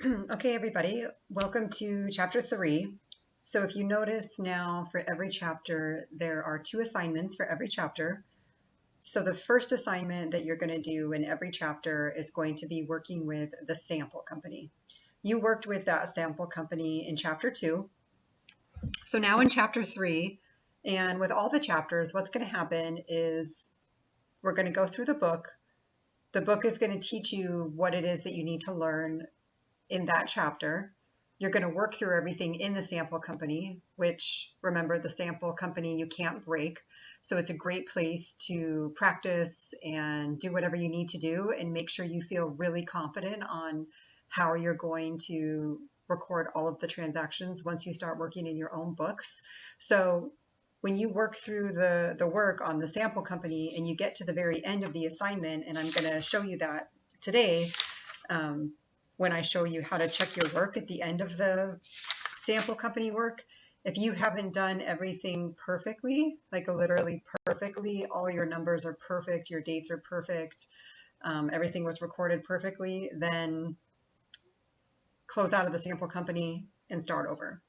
Okay, everybody, welcome to chapter 3. So if you notice now, for every chapter, there are 2 assignments for every chapter. So the first assignment that you're going to do in every chapter is going to be working with the sample company. You worked with that sample company in chapter 2. So now in chapter 3, and with all the chapters, what's going to happen is we're going to go through the book. The book is going to teach you what it is that you need to learn in that chapter. You're going to work through everything in the sample company, which, remember, the sample company you can't break. So it's a great place to practice and do whatever you need to do and make sure you feel really confident on how you're going to record all of the transactions once you start working in your own books. So when you work through the work on the sample company and you get to the very end of the assignment, and I'm going to show you that today, when I show you how to check your work at the end of the sample company work, if you haven't done everything perfectly, like literally perfectly, all your numbers are perfect, your dates are perfect, everything was recorded perfectly, then close out of the sample company and start over.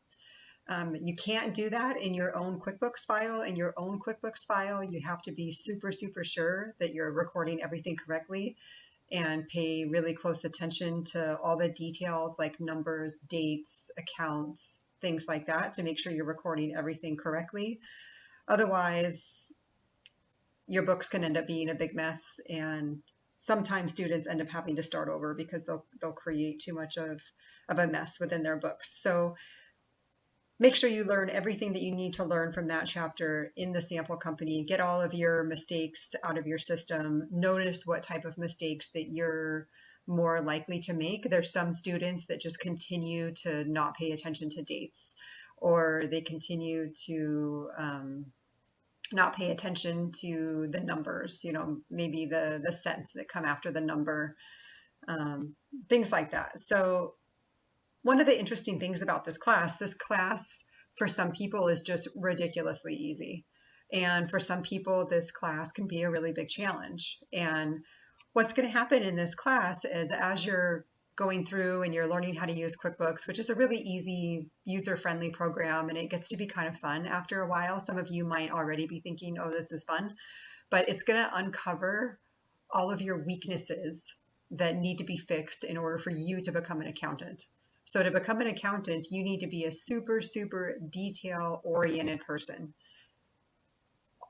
You can't do that in your own QuickBooks file. In your own QuickBooks file, you have to be super, super sure that you're recording everything correctly and pay really close attention to all the details like numbers, dates, accounts, things like that to make sure you're recording everything correctly. Otherwise, your books can end up being a big mess, and sometimes students end up having to start over because they'll create too much of a mess within their books. So make sure you learn everything that you need to learn from that chapter in the sample company. Get all of your mistakes out of your system. Notice what type of mistakes that you're more likely to make. There's some students that just continue to not pay attention to dates, or they continue to not pay attention to the numbers, maybe the cents that come after the number, things like that. So one of the interesting things about this class for some people is just ridiculously easy. And for some people, this class can be a really big challenge. And what's going to happen in this class is as you're going through and you're learning how to use QuickBooks, which is a really easy, user-friendly program, and it gets to be kind of fun after a while. Some of you might already be thinking, oh, this is fun, but it's going to uncover all of your weaknesses that need to be fixed in order for you to become an accountant. So to become an accountant, you need to be a super, super detail-oriented person.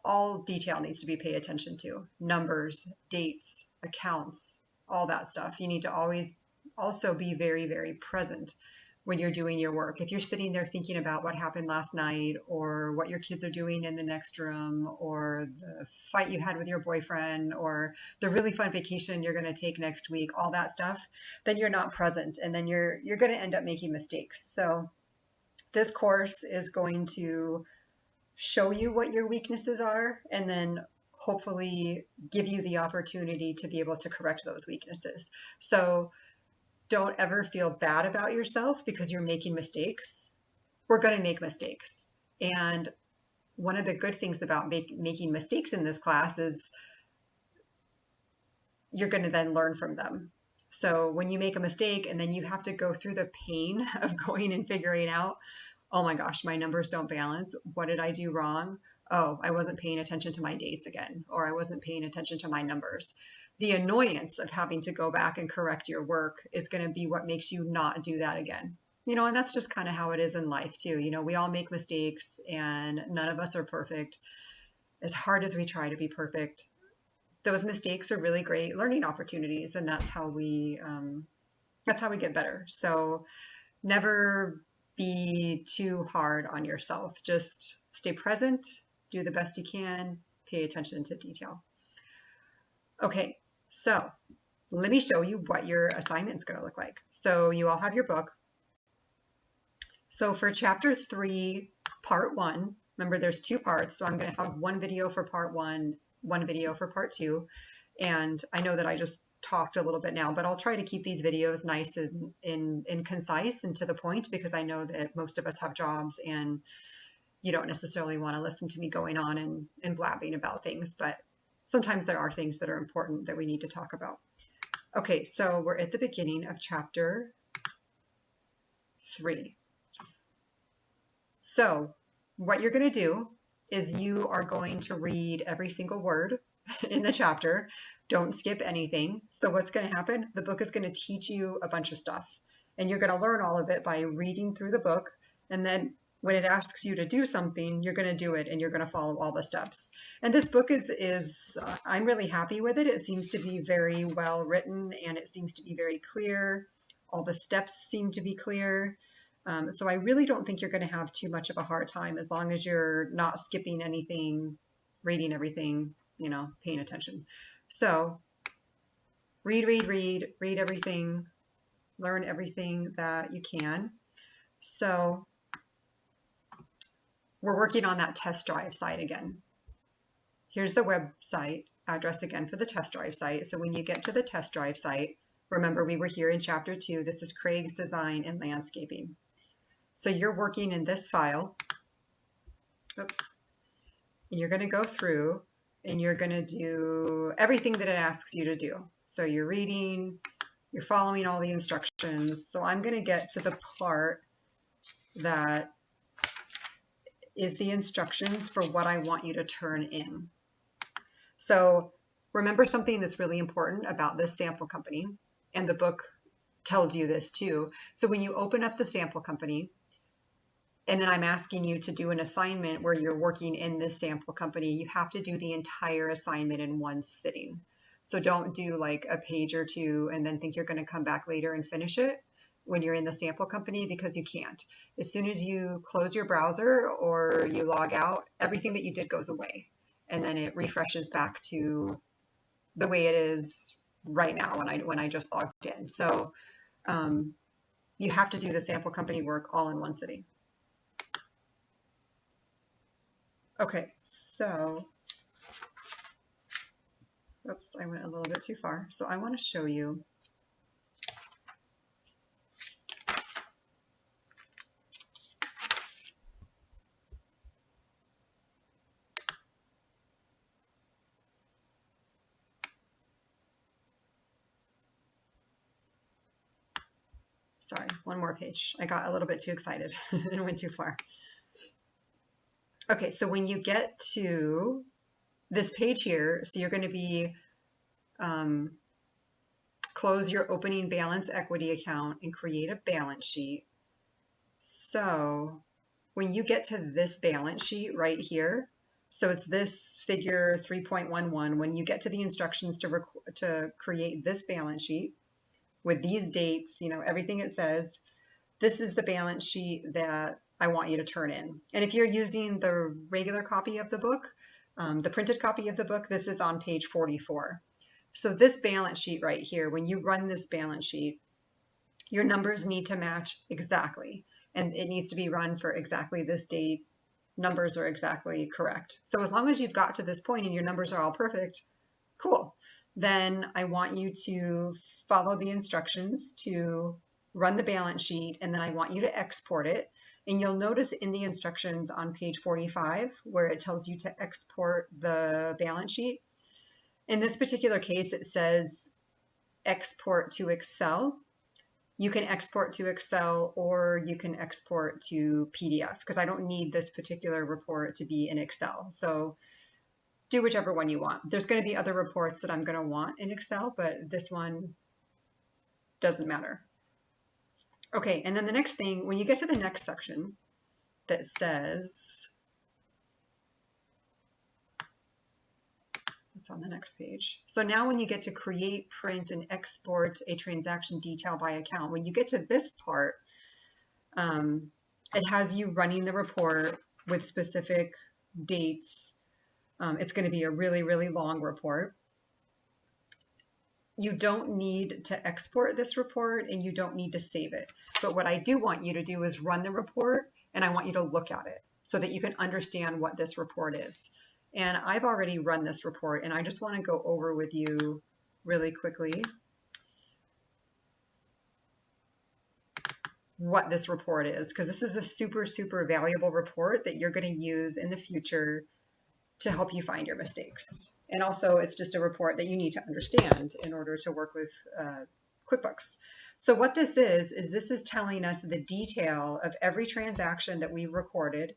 All detail needs to be paid attention to. Numbers, dates, accounts, all that stuff. You need to always also be very, very present when you're doing your work. If you're sitting there thinking about what happened last night or what your kids are doing in the next room or the fight you had with your boyfriend or the really fun vacation you're going to take next week, all that stuff, then you're not present, and then you're going to end up making mistakes. So this course is going to show you what your weaknesses are and then hopefully give you the opportunity to be able to correct those weaknesses. So don't ever feel bad about yourself because you're making mistakes. We're going to make mistakes. And one of the good things about making mistakes in this class is you're going to then learn from them. So when you make a mistake and then you have to go through the pain of going and figuring out, oh my gosh, my numbers don't balance. What did I do wrong? Oh, I wasn't paying attention to my dates again, or I wasn't paying attention to my numbers. The annoyance of having to go back and correct your work is going to be what makes you not do that again. And that's just kind of how it is in life too. We all make mistakes and none of us are perfect. As hard as we try to be perfect, those mistakes are really great learning opportunities, and that's how we get better. So never be too hard on yourself. Just stay present, do the best you can, pay attention to detail. Okay, so let me show you what your assignment's going to look like. So you all have your book. So for chapter 3, part 1, remember there's 2 parts, so I'm going to have one video for part 1, one video for part 2. And I know that I just talked a little bit now, but I'll try to keep these videos nice and concise and to the point, because I know that most of us have jobs and you don't necessarily want to listen to me going on and blabbing about things, but sometimes there are things that are important that we need to talk about. Okay, so we're at the beginning of chapter 3. So what you're going to do is you are going to read every single word in the chapter. Don't skip anything. So what's going to happen? The book is going to teach you a bunch of stuff, and you're going to learn all of it by reading through the book. And then when it asks you to do something, you're going to do it, and you're going to follow all the steps. And this book is I'm really happy with it. It seems to be very well written, and it seems to be very clear. All the steps seem to be clear. So I really don't think you're going to have too much of a hard time, as long as you're not skipping anything, reading everything, you know, paying attention. So read everything, learn everything that you can. So we're working on that test drive site again. Here's the website address again for the test drive site. So when you get to the test drive site, remember we were here in chapter 2. This is Craig's Design and Landscaping. So you're working in this file. Oops. And you're going to go through and you're going to do everything that it asks you to do. So you're reading, you're following all the instructions. So I'm going to get to the part that is the instructions for what I want you to turn in. So remember something that's really important about this sample company, and the book tells you this too. So when you open up the sample company, and then I'm asking you to do an assignment where you're working in this sample company, you have to do the entire assignment in one sitting. So don't do like a page or two and then think you're going to come back later and finish it when you're in the sample company, because you can't. As soon as you close your browser or you log out, everything that you did goes away, and then it refreshes back to the way it is right now when I just logged in. So you have to do the sample company work all in one sitting. Okay, so, oops, I went a little bit too far. So I want to show you sorry, one more page. I got a little bit too excited and went too far. Okay, so when you get to this page here, so you're going to be close your opening balance equity account and create a balance sheet. So when you get to this balance sheet right here, so it's this figure 3.11, when you get to the instructions to create this balance sheet with these dates, you know, everything it says, this is the balance sheet that I want you to turn in. And if you're using the regular copy of the book, the printed copy of the book, this is on page 44. So this balance sheet right here, when you run this balance sheet, your numbers need to match exactly. And it needs to be run for exactly this date. Numbers are exactly correct. So as long as you've got to this point and your numbers are all perfect, cool. Then I want you to follow the instructions to run the balance sheet, and then I want you to export it. And you'll notice in the instructions on page 45 where it tells you to export the balance sheet. In this particular case, it says export to Excel. You can export to Excel or you can export to PDF, because I don't need this particular report to be in Excel. So do whichever one you want. There's going to be other reports that I'm going to want in Excel, but this one doesn't matter. Okay, and then the next thing, when you get to the next section that says, it's on the next page. So now when you get to create, print, and export a transaction detail by account, when you get to this part, it has you running the report with specific dates. It's going to be a really, really long report. You don't need to export this report and you don't need to save it. But what I do want you to do is run the report, and I want you to look at it so that you can understand what this report is. And I've already run this report, and I just want to go over with you really quickly what this report is, because this is a super, super valuable report that you're going to use in the future to help you find your mistakes. And also, it's just a report that you need to understand in order to work with QuickBooks. So what this is this is telling us the detail of every transaction that we recorded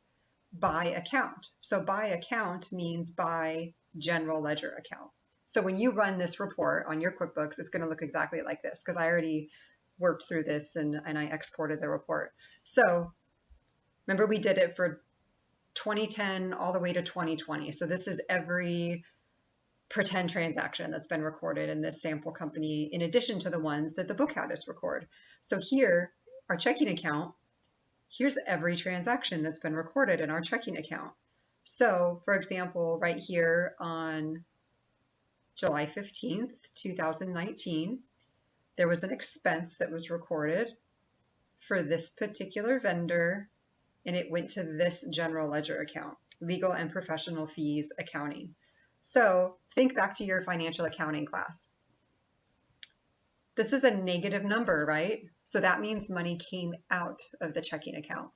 by account. So by account means by general ledger account. So when you run this report on your QuickBooks, it's going to look exactly like this because I already worked through this and I exported the report. So remember we did it for 2010 all the way to 2020. So this is every pretend transaction that's been recorded in this sample company, in addition to the ones that the book had us record. So here, our checking account, here's every transaction that's been recorded in our checking account. So for example, right here on July 15th, 2019, there was an expense that was recorded for this particular vendor, and it went to this general ledger account, legal and professional fees accounting. So think back to your financial accounting class. This is a negative number, right? So that means money came out of the checking account.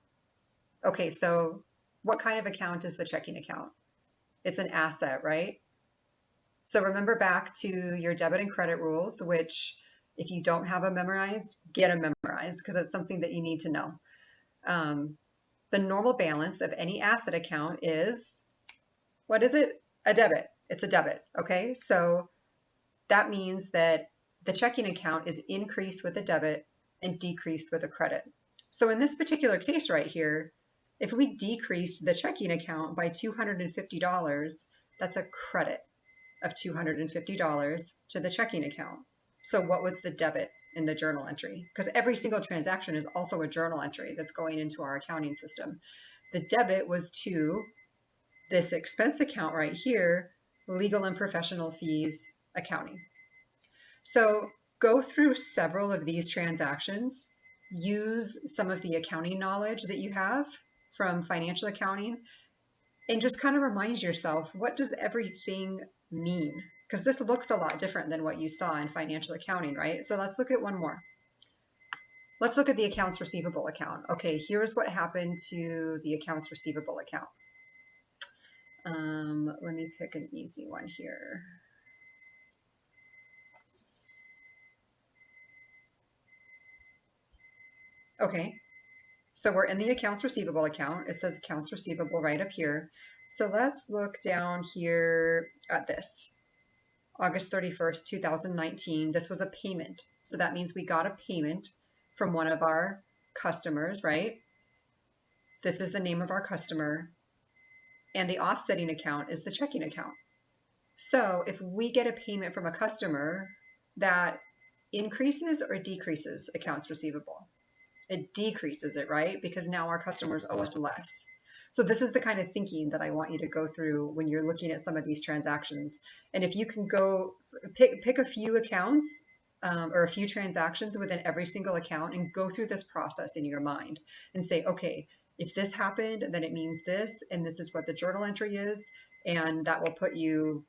Okay, so what kind of account is the checking account? It's an asset, right? So remember back to your debit and credit rules, which if you don't have them memorized, get them memorized because it's something that you need to know. The normal balance of any asset account is, what is it? A debit. It's a debit, okay? So that means that the checking account is increased with a debit and decreased with a credit. So in this particular case right here, if we decreased the checking account by $250, that's a credit of $250 to the checking account. So what was the debit in the journal entry? Because every single transaction is also a journal entry that's going into our accounting system. The debit was to this expense account right here, legal and professional fees accounting. So go through several of these transactions, use some of the accounting knowledge that you have from financial accounting, and just kind of remind yourself, what does everything mean? Because this looks a lot different than what you saw in financial accounting, right? So let's look at one more. Let's look at the accounts receivable account. Okay, here's what happened to the accounts receivable account. Let me pick an easy one here. Okay, so we're in the accounts receivable account. It says accounts receivable right up here. So let's look down here at this. August 31st, 2019, this was a payment. So that means we got a payment from one of our customers, right? This is the name of our customer. And the offsetting account is the checking account. So if we get a payment from a customer, that increases or decreases accounts receivable? It decreases it, right? Because now our customers owe us less. So this is the kind of thinking that I want you to go through when you're looking at some of these transactions. And if you can go pick a few accounts or a few transactions within every single account and go through this process in your mind and say, okay, if this happened, then it means this, and this is what the journal entry is, and that will put you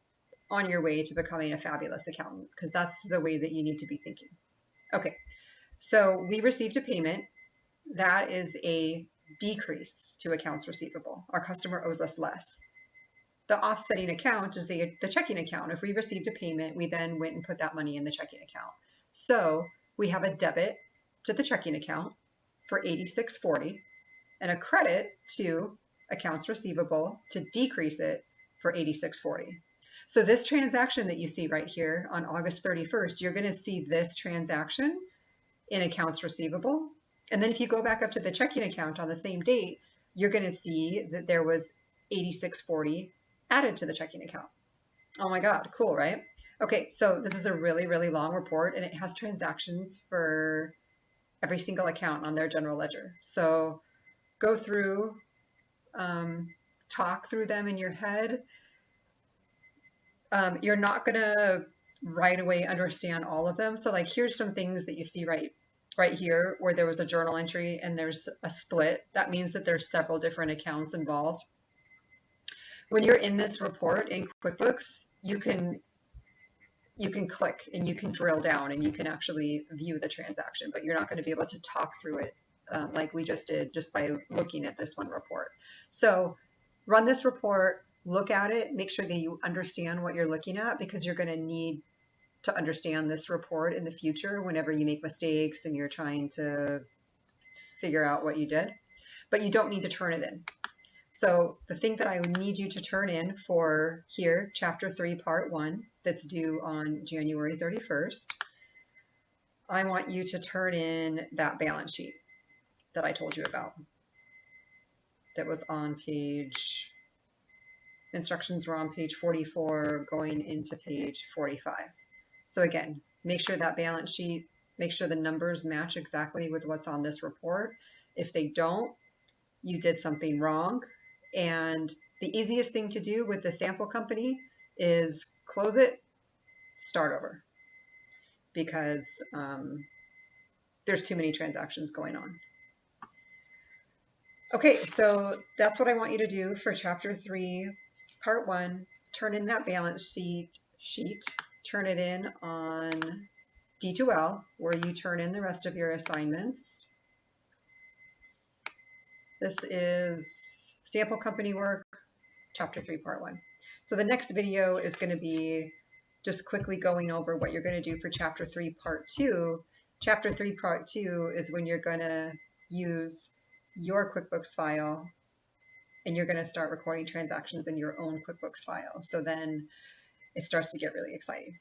on your way to becoming a fabulous accountant, because that's the way that you need to be thinking. Okay, so we received a payment. That is a decrease to accounts receivable. Our customer owes us less. The offsetting account is the checking account. If we received a payment, we then went and put that money in the checking account. So we have a debit to the checking account for $86.40 and a credit to accounts receivable to decrease it for $86.40. So this transaction that you see right here on August 31st, you're going to see this transaction in accounts receivable. And then if you go back up to the checking account on the same date, you're going to see that there was $86.40 added to the checking account. Oh my God, cool, right? Okay, so this is a really, really long report, and it has transactions for every single account on their general ledger. So go through, talk through them in your head. You're not going to right away understand all of them. So like, here's some things that you see right here where there was a journal entry and there's a split. That means that there's several different accounts involved. When you're in this report in QuickBooks, you can click and you can drill down and you can actually view the transaction, but you're not going to be able to talk through it like we just did just by looking at this one report. So run this report, look at it, make sure that you understand what you're looking at, because you're going to need to understand this report in the future whenever you make mistakes and you're trying to figure out what you did, but you don't need to turn it in. So the thing that I would need you to turn in for here, Chapter 3, Part 1, that's due on January 31st, I want you to turn in that balance sheet that I told you about. That was on page, instructions were on page 44 going into page 45. So again, make sure that balance sheet, make sure the numbers match exactly with what's on this report. If they don't, you did something wrong. And the easiest thing to do with the sample company is close it, start over, because there's too many transactions going on. Okay, so that's what I want you to do for Chapter 3, Part 1. Turn in that balance sheet, turn it in on D2L, where you turn in the rest of your assignments. This is sample company work, Chapter 3, Part 1. So the next video is going to be just quickly going over what you're going to do for Chapter 3, Part 2. Chapter 3, Part 2 is when you're going to use your QuickBooks file and you're going to start recording transactions in your own QuickBooks file. So then it starts to get really exciting.